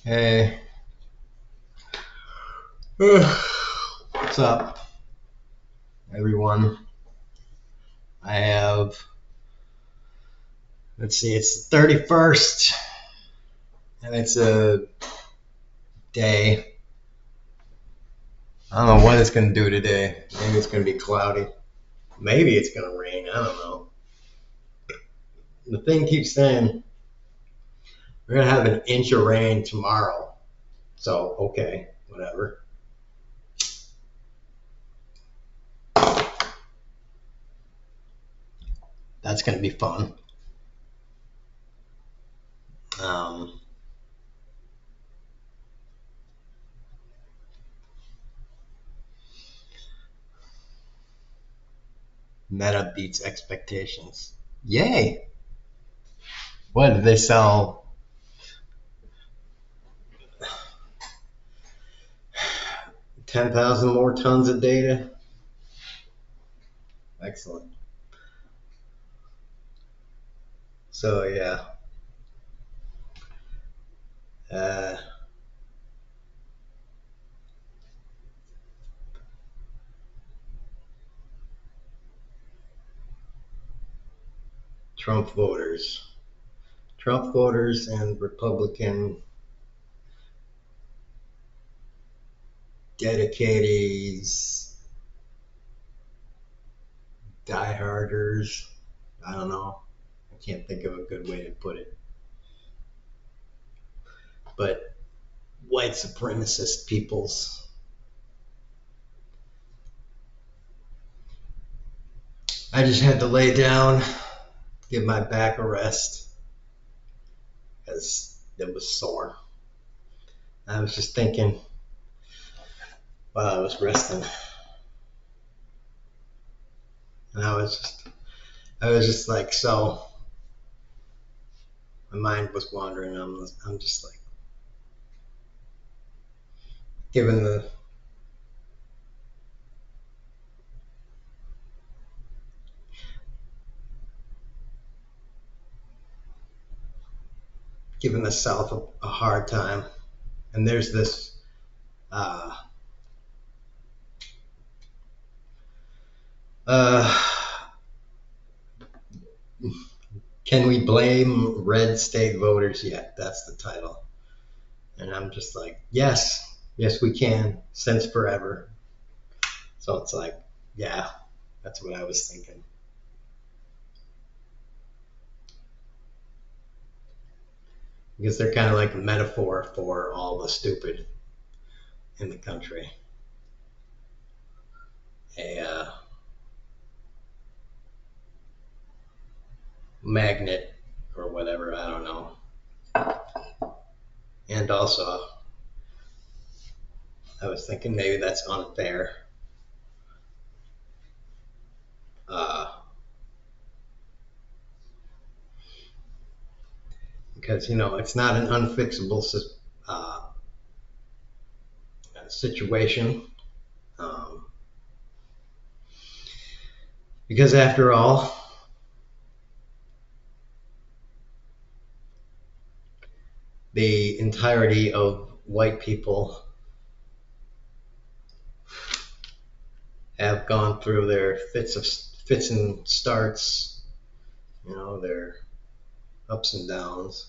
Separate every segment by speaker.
Speaker 1: Hey, what's up, everyone? I have, let's see, it's the 31st, and it's a day. I don't know what it's going to do today. Maybe it's going to be cloudy. Maybe it's going to rain. I don't know. The thing keeps saying we're going to have an inch of rain tomorrow. So, okay, whatever. That's going to be fun. Um, Meta beats expectations. Yay! What did they sell? 10,000 more tons of data? Excellent. So, yeah. Uh, Trump voters. Trump voters and Republican dedicateds, dieharders. I don't know. I can't think of a good way to put it. But white supremacist peoples. I just had to lay down, give my back a rest because it was sore. I was just thinking while I was resting, and I was just like, so my mind was wandering. I'm just like given the South a hard time, and there's this. Uh, uh, Can we blame red state voters yet? That's the title. And I'm just like, yes, yes, we can, since forever. So it's like, yeah, that's what I was thinking. Because they're kind of like a metaphor for all the stupid in the country. A magnet or whatever, I don't know. And also, I was thinking maybe that's unfair. Uh, because, it's not an unfixable uh, situation. Um, because after all, the entirety of white people have gone through their fits and starts, their ups and downs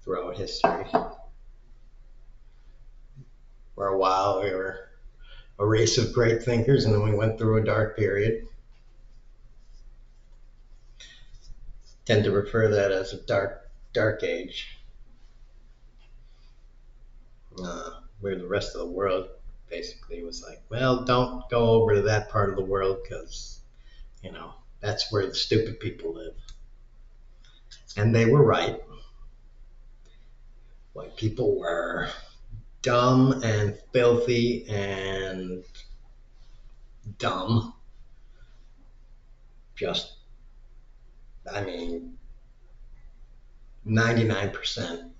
Speaker 1: throughout history. For a while, we were a race of great thinkers, and then we went through a dark period. Tend to refer to that as a dark age, where the rest of the world basically was like, well, don't go over to that part of the world because that's where the stupid people live. And they were right. White people were dumb and filthy and dumb. Just, I mean, 99%.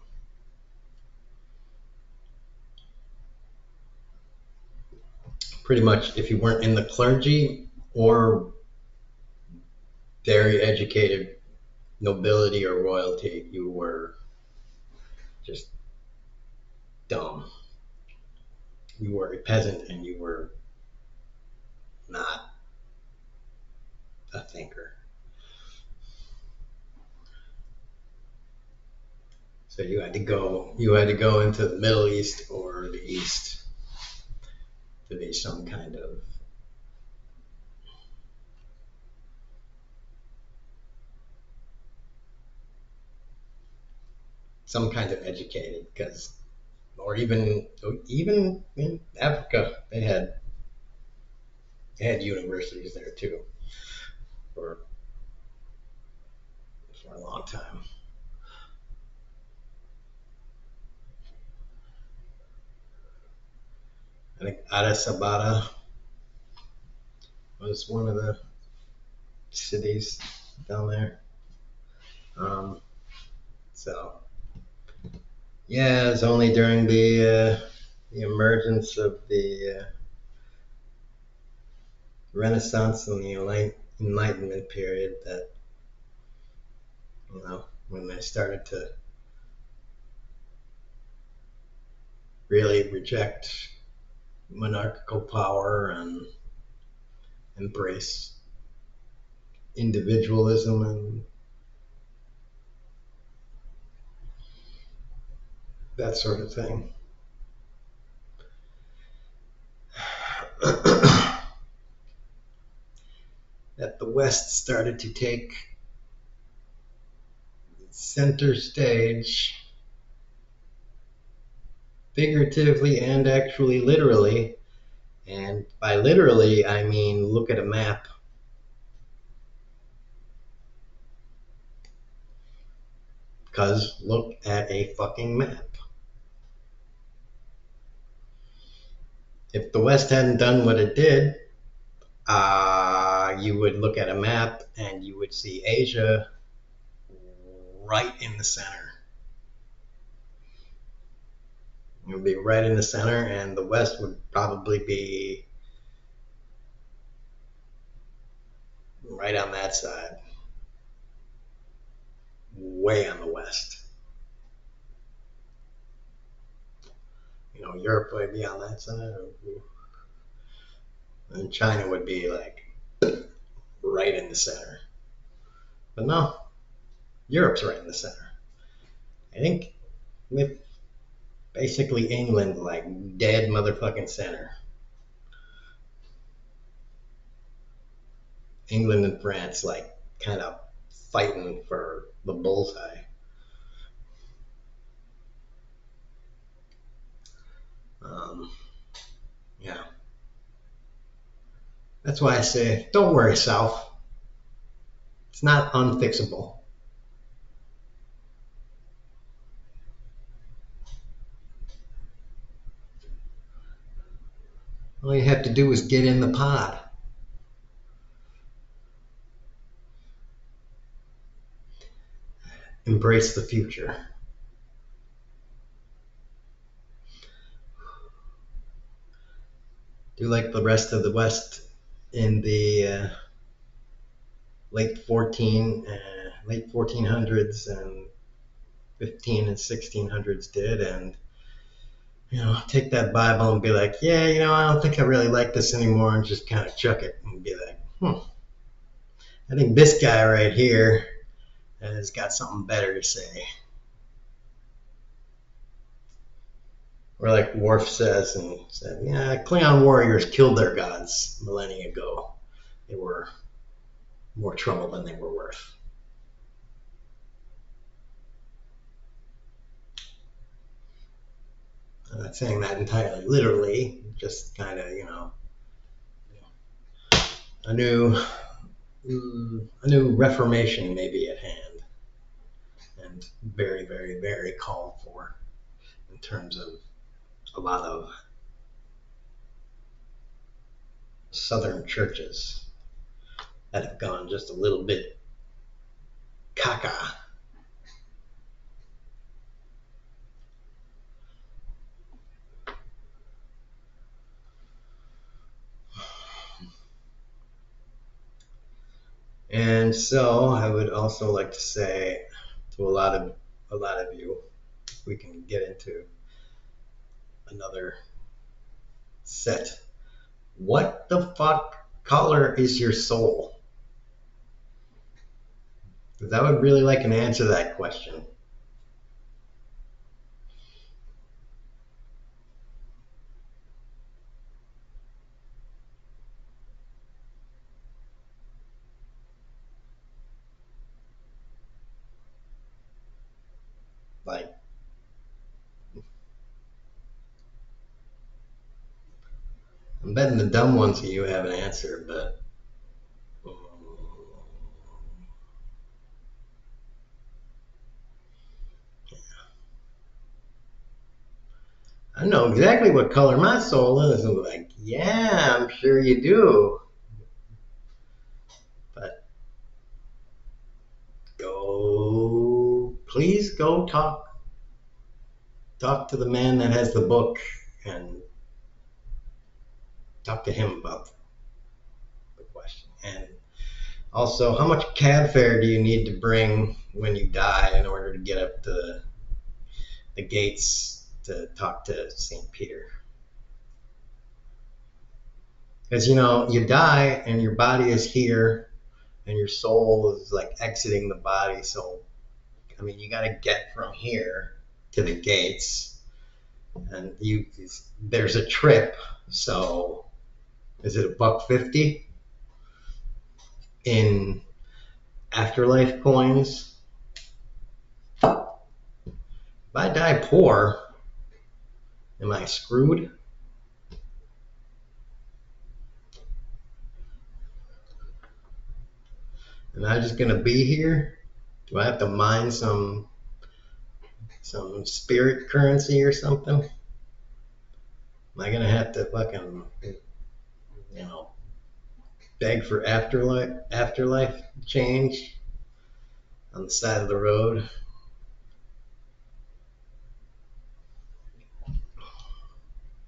Speaker 1: Pretty much, if you weren't in the clergy or very educated nobility or royalty, you were just dumb. You were a peasant and you were not a thinker. So you had to go into the Middle East or the East to be some kind of educated, because or even in Africa they had universities there too for for a long time. I think Addis Ababa was one of the cities down there. Um, so yeah, it's only during the emergence of the Renaissance and the Enlightenment period that when they started to really reject monarchical power and embrace individualism and that sort of thing. That the West started to take center stage, figuratively and actually literally. And by literally, I mean look at a map. Because look at a fucking map. If the West hadn't done what it did, you would look at a map and you would see Asia right in the center. It would be right in the center, and the West would probably be right on that side, way on the West. Europe would be on that side, and China would be like right in the center. But no, Europe's right in the center. I think with basically England like dead motherfucking center. England and France like kind of fighting for the bullseye. Yeah. That's why I say, don't worry, South. It's not unfixable. All you have to do is get in the pod. Embrace the future. Do like the rest of the West in the late 1400s and 15 and 1600s did, and take that Bible and be like, yeah, I don't think I really like this anymore, and just kind of chuck it and be like, I think this guy right here has got something better to say. Or like Worf said, yeah, Klingon warriors killed their gods millennia ago. They were more trouble than they were worth. I'm not saying that entirely literally, just kind of, a new reformation may be at hand, and very, very, very called for in terms of a lot of Southern churches that have gone just a little bit caca. And so I would also like to say to a lot of you, we can get into another set. What the fuck color is your soul? Because I would really like an answer to that question. Like, I'm betting the dumb ones you have an answer, but I know exactly what color my soul is. I'm like, yeah, I'm sure you do. But please go talk to the man that has the book and talk to him about the question. And also, how much cab fare do you need to bring when you die in order to get up to the gates to talk to St. Peter? Because you die and your body is here and your soul is like exiting the body. So, I mean, you got to get from here to the gates, and there's a trip. So, is it $1.50 in afterlife coins? If I die poor, am I screwed? Am I just gonna be here? Do I have to mine some spirit currency or something? Am I gonna have to fucking you know beg for afterlife change on the side of the road?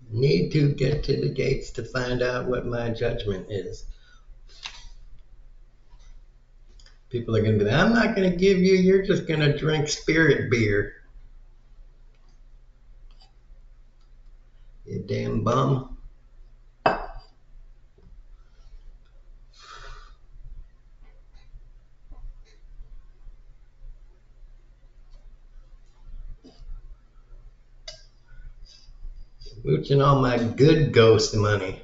Speaker 1: Need to get to the gates to find out what my judgment is. People are gonna be like, I'm not gonna give you. You're just gonna drink spirit beer. You damn bum. Mooching all my good ghost money.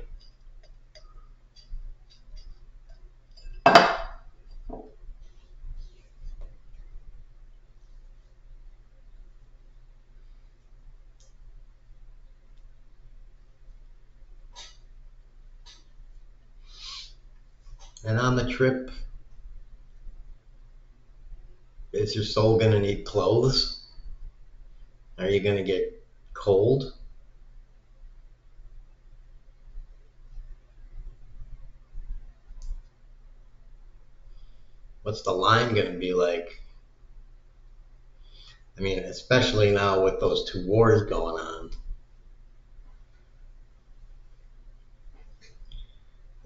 Speaker 1: And on the trip, is your soul gonna need clothes? Are you gonna get cold? What's the line gonna be like? I mean, especially now with those two wars going on.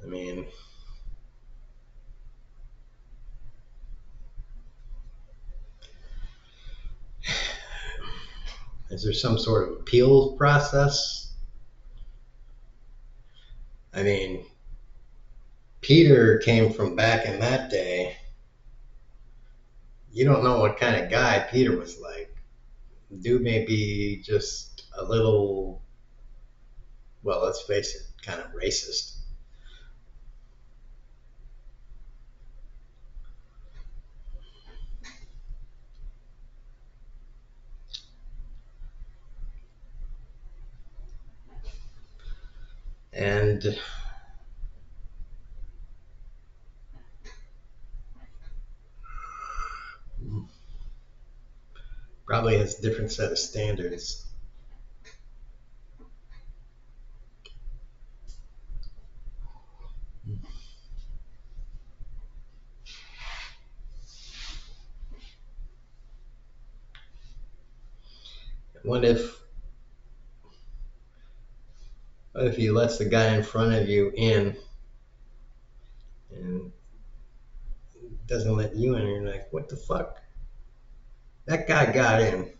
Speaker 1: I mean, is there some sort of appeal process? I mean, Peter came from back in that day. You don't know what kind of guy Peter was like. Dude may be just a little, well, let's face it, kind of racist. And probably has a different set of standards. What if he lets the guy in front of you in and doesn't let you in? And you're like, what the fuck? That guy got in.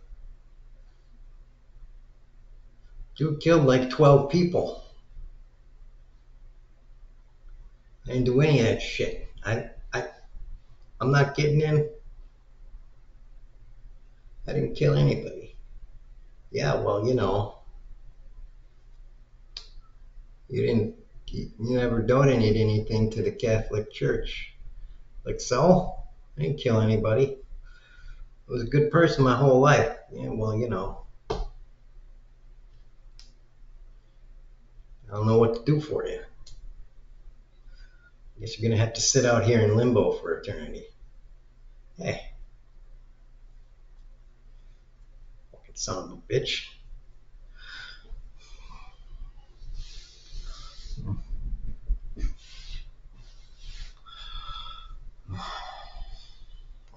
Speaker 1: Dude killed like 12 people. I didn't do any of that shit. I'm not getting in. I didn't kill anybody. Yeah, well, you didn't, you never donated anything to the Catholic Church. Like, so? I didn't kill anybody. I was a good person my whole life. Yeah, well, I don't know what to do for you. I guess you're gonna have to sit out here in limbo for eternity. Hey, fucking son of a bitch.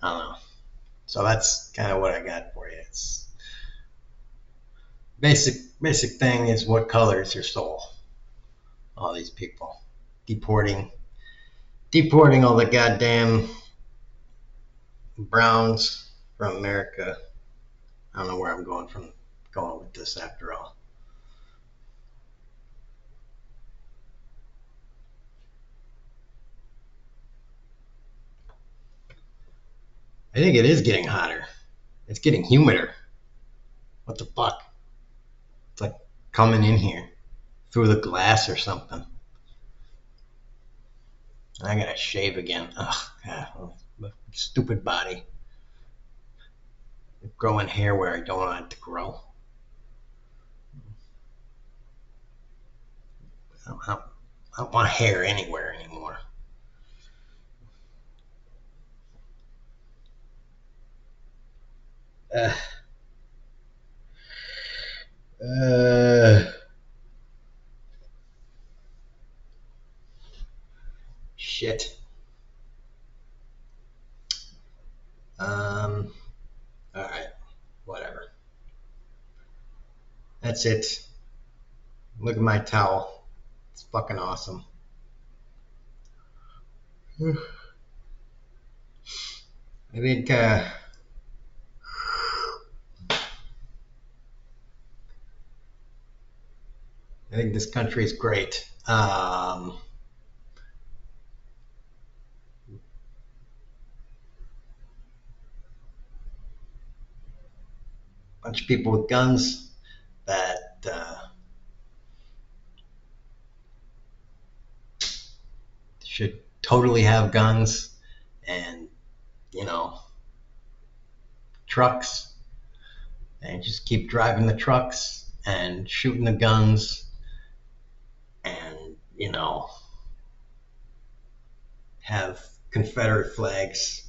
Speaker 1: I don't know. So that's kind of what I got for you. It's basic thing is what color is your soul? All these people deporting all the goddamn Browns from America. I don't know where I'm going with this after all. I think it is getting hotter. It's getting humider. What the fuck? It's like coming in here through the glass or something. I gotta shave again. Ugh, God, stupid body. Growing hair where I don't want it to grow. I don't want hair anywhere anymore. Uh, uh, shit. All right, whatever. That's it. Look at my towel. It's fucking awesome. I think this country is great. Bunch of people with guns that should totally have guns, and trucks, and just keep driving the trucks and shooting the guns, and have Confederate flags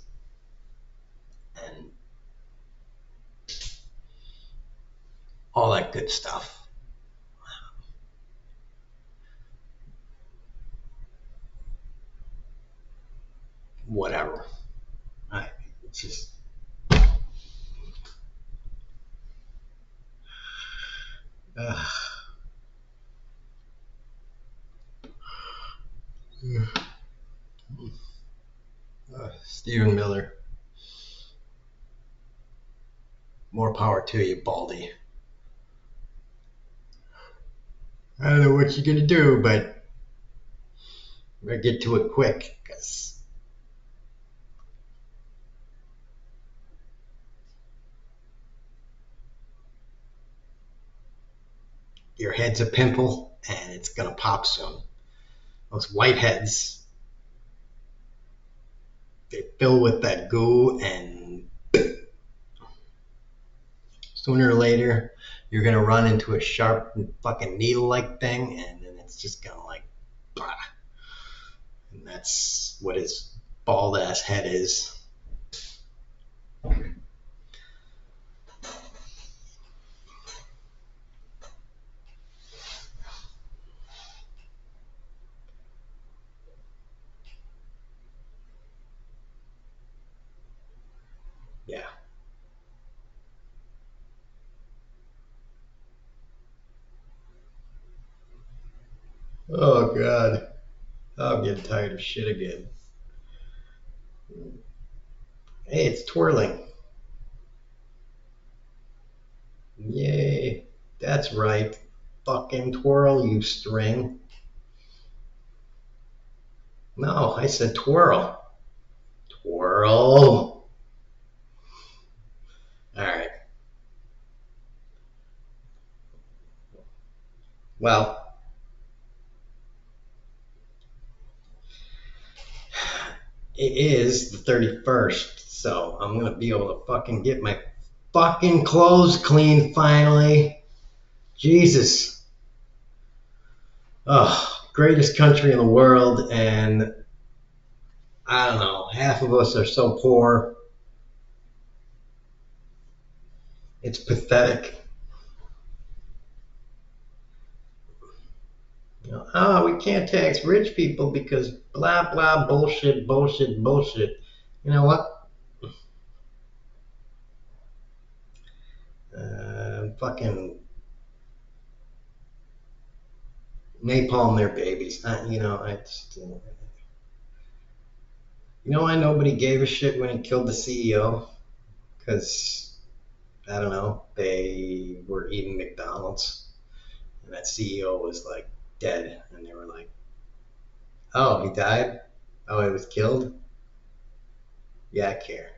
Speaker 1: and all that good stuff. Whatever. It's just. Uh, Stephen Miller. More power to you, Baldy. I don't know what you're gonna do, but I'm gonna get to it quick because your head's a pimple and it's gonna pop soon. Those whiteheads, they fill with that goo, and sooner or later you're gonna run into a sharp fucking needle-like thing, and then it's just gonna like, blah. And that's what his bald ass head is. Yeah. Oh God. I'm getting tired of shit again. Hey, it's twirling. Yay. That's right. fucking twirl, you string. No, I said twirl. Twirl. Alright. Well, it is the 31st, so I'm gonna be able to fucking get my fucking clothes clean finally. Jesus. Oh, greatest country in the world, and I don't know, half of us are so poor. It's pathetic. You know, we can't tax rich people because blah, blah, bullshit, bullshit, bullshit. You know what? Fucking napalm their babies. You know why nobody gave a shit when he killed the CEO? Because, I don't know, they were eating McDonald's and that CEO was like dead. And they were like, oh, he died? Oh, he was killed? Yeah, I care.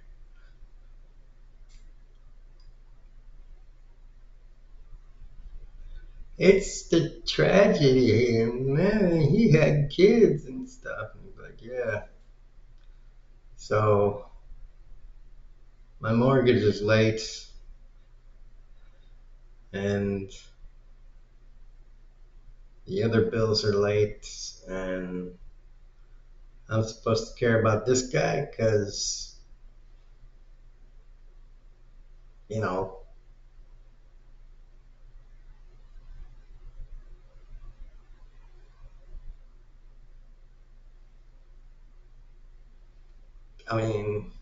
Speaker 1: It's the tragedy, and man, he had kids and stuff. And he's like, yeah. So my mortgage is late, and the other bills are late, and I'm supposed to care about this guy because, you know, I mean,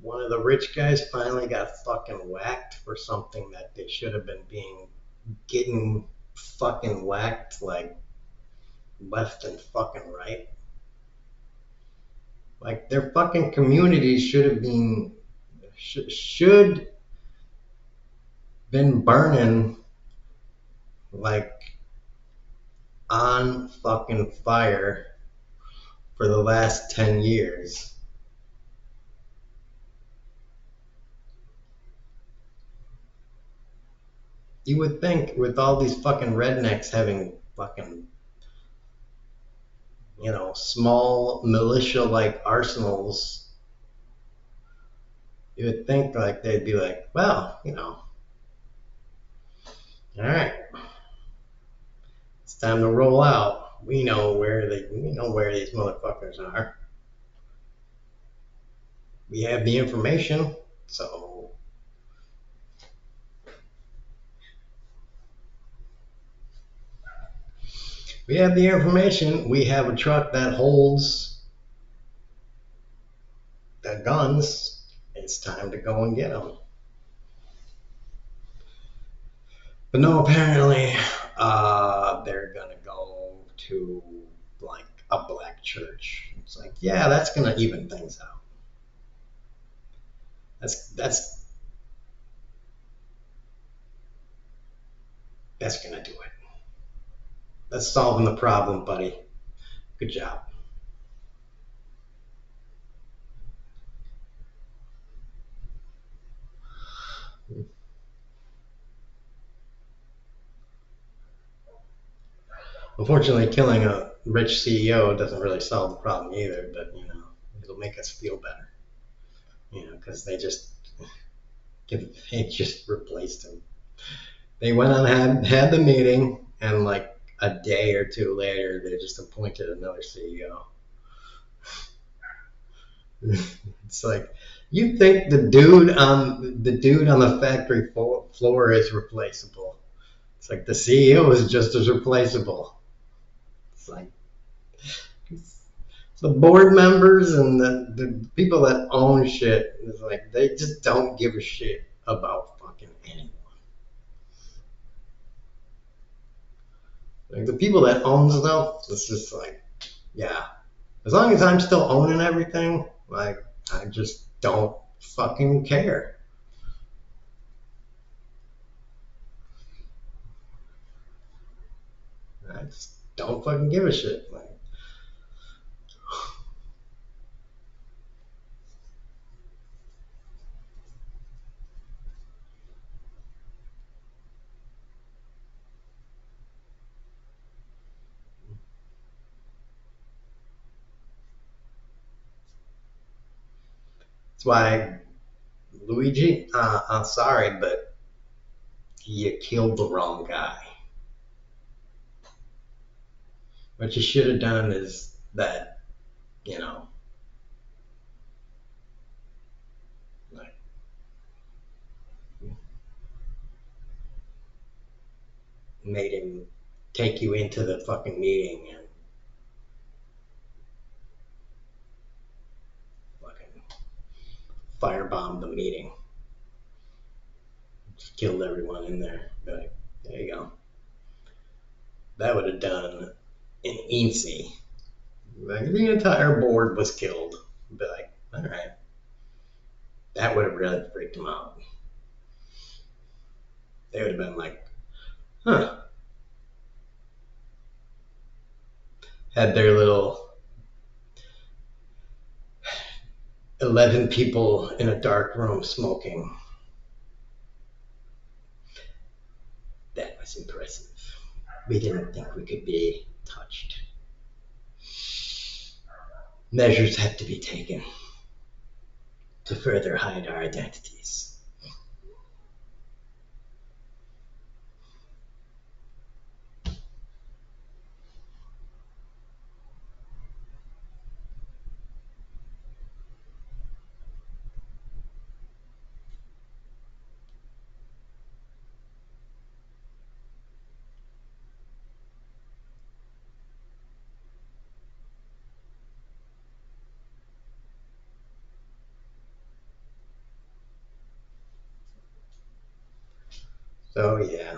Speaker 1: one of the rich guys finally got fucking whacked for something that they should have been getting fucking whacked like left and fucking right. Like their fucking communities should have should been burning like on fucking fire for the last 10 years. You would think with all these fucking rednecks having fucking, you know, small militia like arsenals, you would think like they'd be like, well, you know, all right, it's time to roll out. We know where these motherfuckers are. We have the information, so we have the information. We have a truck that holds the guns. It's time to go and get them. But no, apparently they're gonna go to like a black church. It's like, yeah, that's gonna even things out. That's gonna do it. That's solving the problem, buddy. Good job. Unfortunately, killing a rich CEO doesn't really solve the problem either, but you know, it'll make us feel better. You know, because they just replaced him. They went on had the meeting, and like a day or two later, they just appointed another CEO. It's like you think the dude on the factory floor is replaceable. It's like the CEO is just as replaceable. It's like the board members and the people that own shit is like they just don't give a shit about fucking anyone. Like the people that own stuff, it's just like, yeah. As long as I'm still owning everything, like I just don't fucking care. I just don't fucking give a shit. Like, that's why, Luigi, I'm sorry, but you killed the wrong guy. What you should have done is that, you know, like, made him take you into the fucking meeting and fucking firebomb the meeting. Just killed everyone in there. Be like, there you go. That would have done an easy. Like, the entire board was killed. Be like, all right. That would have really freaked them out. They would have been like, huh. Had their little 11 people in a dark room smoking. That was impressive. We didn't think we could be touched. Measures have to be taken to further hide our identities. So, yeah.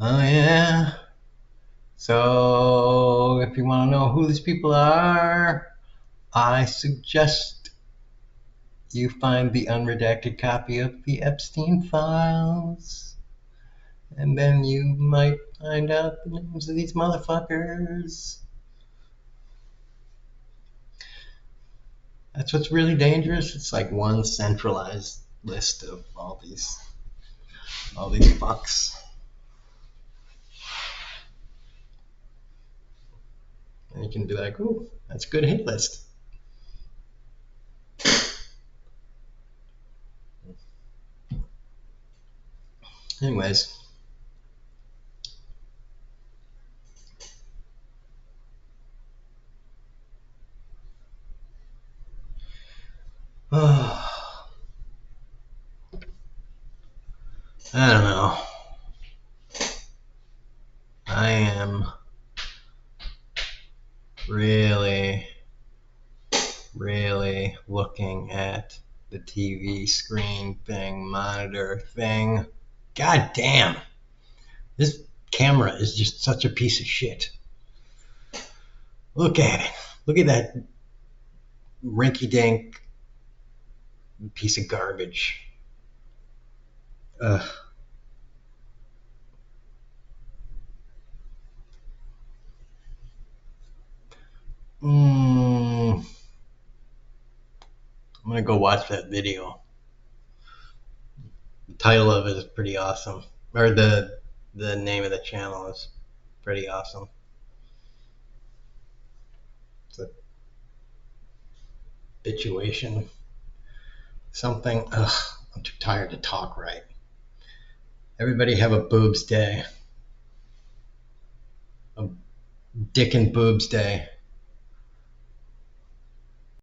Speaker 1: Oh, yeah. So, if you want to know who these people are, I suggest you find the unredacted copy of the Epstein Files. And then you might find out the names of these motherfuckers. That's what's really dangerous. It's like one centralized list of all these fucks. And you can be like, ooh, that's a good hit list. Anyways. I don't know. I am really looking at the TV screen thing, monitor thing. God damn. This camera is just such a piece of shit. Look at it. Look at that rinky-dink piece of garbage. Ugh. I'm gonna go watch that video. The title of it is pretty awesome. Or the name of the channel is pretty awesome. It's a situation. Something. Ugh, I'm too tired to talk right. Everybody have a boobs day. A dick and boobs day.